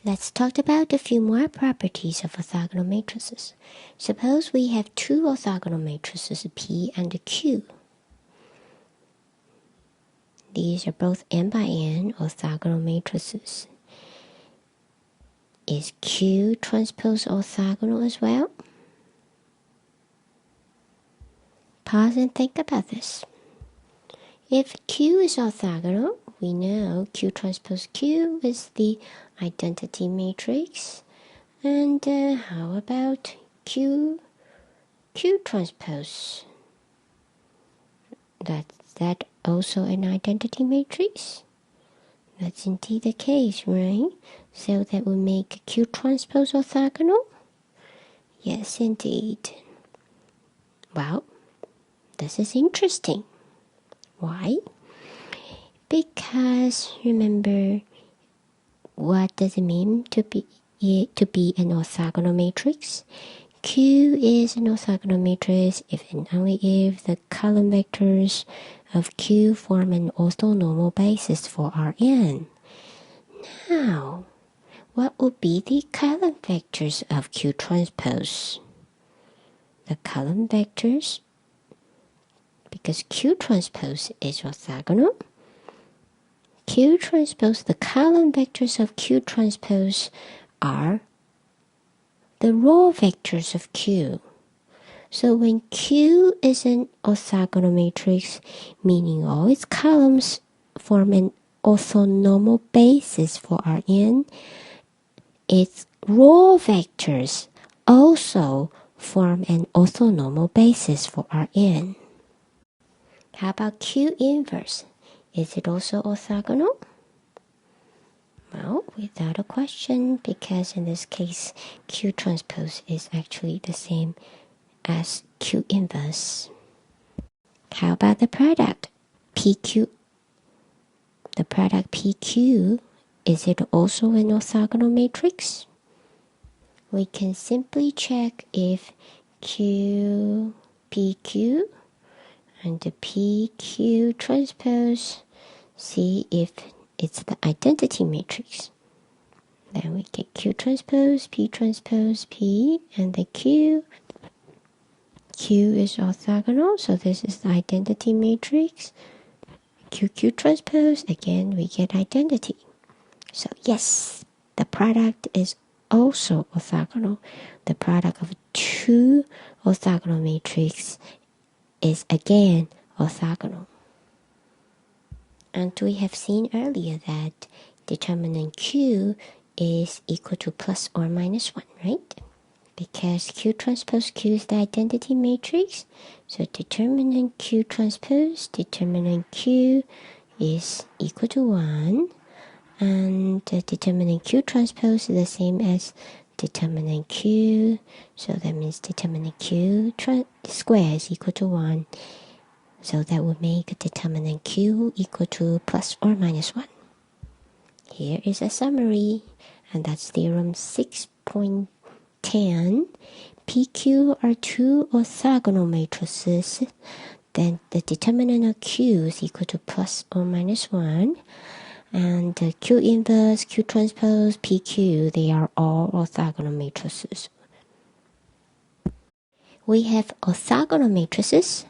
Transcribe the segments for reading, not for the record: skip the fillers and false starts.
Let's talk about a few more properties of orthogonal matrices. Suppose we have two orthogonal matrices, P and Q. These are both n by n orthogonal matrices. Is Q transpose orthogonal as well? Pause and think about this. If Q is orthogonal, we know Q transpose Q is the identity matrix. And how about Q transpose? That's that also an identity matrix? That's indeed the case, right? So that would make Q transpose orthogonal? Yes, indeed. Well, this is interesting. Why? Because remember, what does it mean to be an orthogonal matrix? Q is an orthogonal matrix if and only if the column vectors of Q form an orthonormal basis for Rn. Now, what would be the column vectors of Q transpose? The column vectors, because Q transpose is orthogonal, the column vectors of Q transpose are the row vectors of Q. So when Q is an orthogonal matrix, meaning all its columns form an orthonormal basis for Rn, its row vectors also form an orthonormal basis for Rn. How about Q inverse? Is it also orthogonal? Well, without a question, because in this case, Q transpose is actually the same as Q inverse. How about the product PQ? The product PQ, is it also an orthogonal matrix? We can simply check if Q, PQ, and the PQ transpose, see if it's the identity matrix. Then we get Q transpose, P, and the Q is orthogonal, so this is the identity matrix. QQ transpose, again we get identity. So yes, the product is also orthogonal. The product of two orthogonal matrices is again orthogonal. And we have seen earlier that determinant Q is equal to plus or minus 1, right? Because Q transpose Q is the identity matrix, so determinant Q transpose determinant Q is equal to 1, and determinant Q transpose is the same as determinant Q, so that means determinant Q square is equal to 1. So that would make determinant Q equal to plus or minus 1. Here is a summary, and that's theorem 6.10. PQ are two orthogonal matrices. Then the determinant of Q is equal to plus or minus 1. And Q inverse, Q transpose, PQ, they are all orthogonal matrices. We have orthogonal matrices,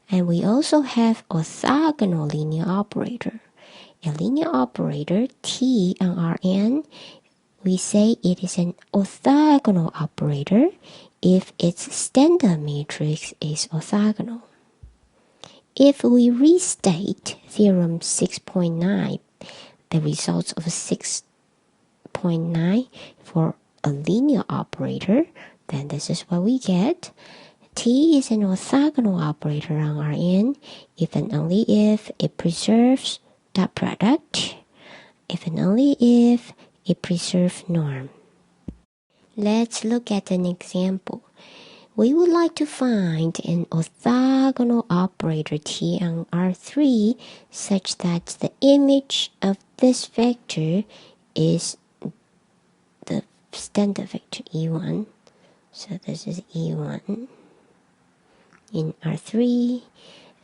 and we also have orthogonal linear operator. A linear operator, T on Rn, we say it is an orthogonal operator if its standard matrix is orthogonal. If we restate theorem 6.9, the results of 6.9 for a linear operator, then this is what we get. T is an orthogonal operator on Rn if and only if it preserves dot product, if and only if it preserves norm. Let's look at an example. We would like to find an orthogonal operator T on R3 such that the image of this vector is the standard vector E1. So this is E1 in R3,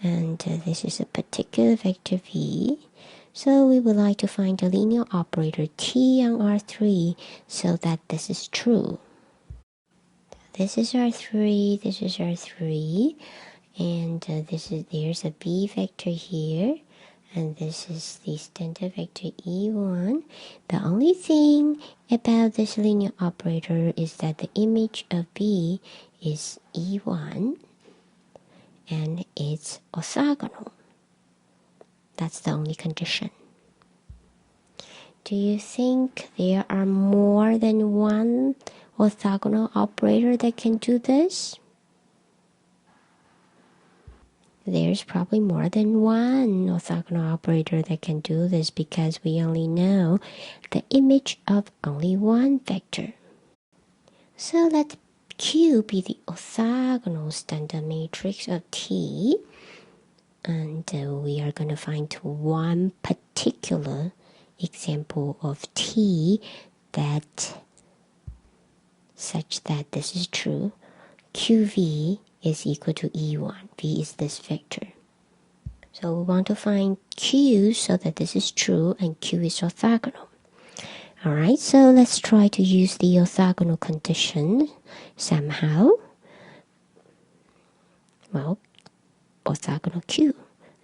and this is a particular vector V. So we would like to find the linear operator T on R3 so that this is true. This is R3, this is R3, and there's a B vector here, and this is the standard vector E1. The only thing about this linear operator is that the image of B is E1, and it's orthogonal. That's the only condition. Do you think there are more than one orthogonal operator that can do this? There's probably more than one orthogonal operator that can do this because we only know the image of only one vector. So let Q be the orthogonal standard matrix of T, and we are going to find one particular example of T such that this is true. QV is equal to E1. V is this vector. So we want to find Q so that this is true and Q is orthogonal. Alright, so let's try to use the orthogonal condition somehow. Well, orthogonal Q.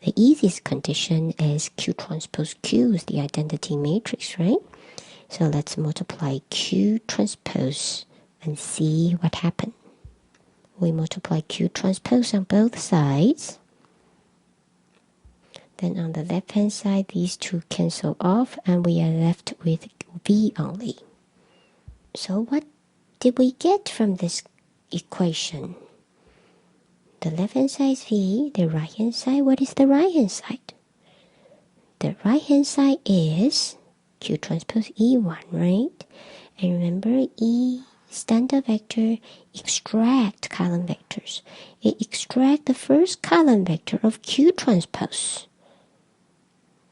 The easiest condition is Q transpose Q is the identity matrix, right? So let's multiply Q transpose and see what happens. We multiply Q transpose on both sides. Then on the left hand side, these two cancel off and we are left with V only. So what did we get from this equation? The left hand side is V, the right hand side, what is the right hand side? The right hand side is Q transpose E1, right? And remember, E standard vector extract column vectors. It extracts the first column vector of Q transpose.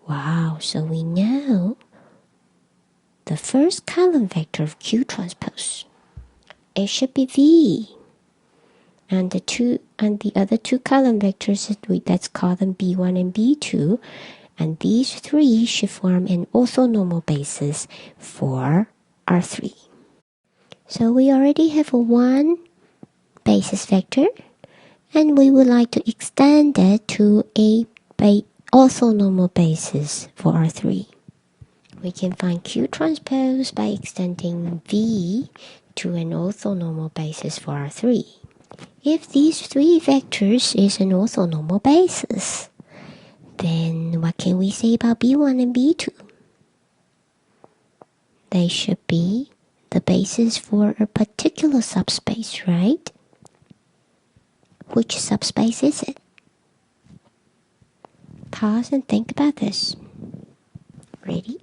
Wow, so we know the first column vector of Q transpose. It should be V. And the other two column vectors, let's call them B1 and B2. And these three should form an orthonormal basis for R3. So we already have one basis vector, and we would like to extend it to a orthonormal basis for R3. We can find Q transpose by extending V to an orthonormal basis for R3. If these three vectors is an orthonormal basis, then what can we say about B1 and B2? They should be the basis for a particular subspace, right? Which subspace is it? Pause and think about this. Ready?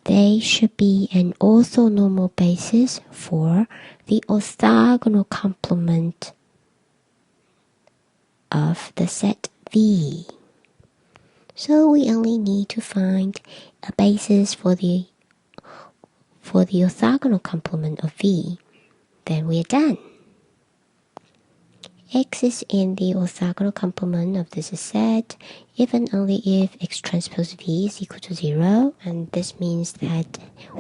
They should be an orthonormal basis for the orthogonal complement of the set V. So we only need to find a basis for the orthogonal complement of V. Then we are done. X is in the orthogonal complement of this set if and only if X transpose V is equal to 0, and this means that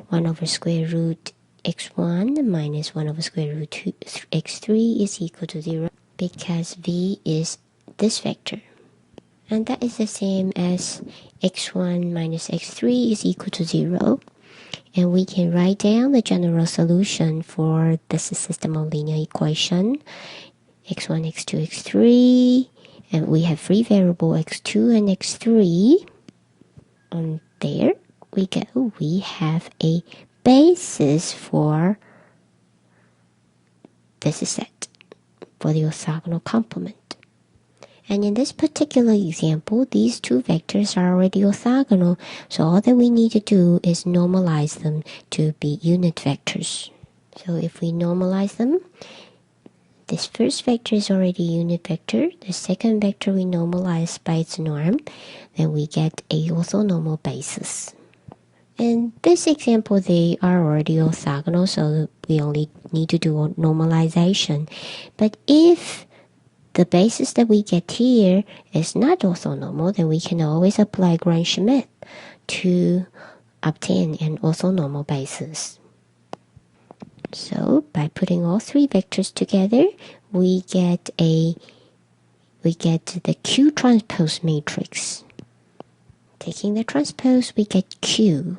1 over square root x1 minus 1 over square root x3 is equal to 0 because V is this vector. And that is the same as x1 minus x3 is equal to 0. And we can write down the general solution for this system of linear equation. x1, x2, x3, and we have free variable x2 and x3. And there we go. We have a basis for this set, for the orthogonal complement. And in this particular example, these two vectors are already orthogonal, so all that we need to do is normalize them to be unit vectors. So if we normalize them, this first vector is already a unit vector. The second vector we normalize by its norm. Then we get a orthonormal basis. In this example, they are already orthogonal, so we only need to do a normalization. But if the basis that we get here is not orthonormal, then we can always apply Gram-Schmidt to obtain an orthonormal basis. So by putting all three vectors together, we get the Q transpose matrix. Taking the transpose, we get Q.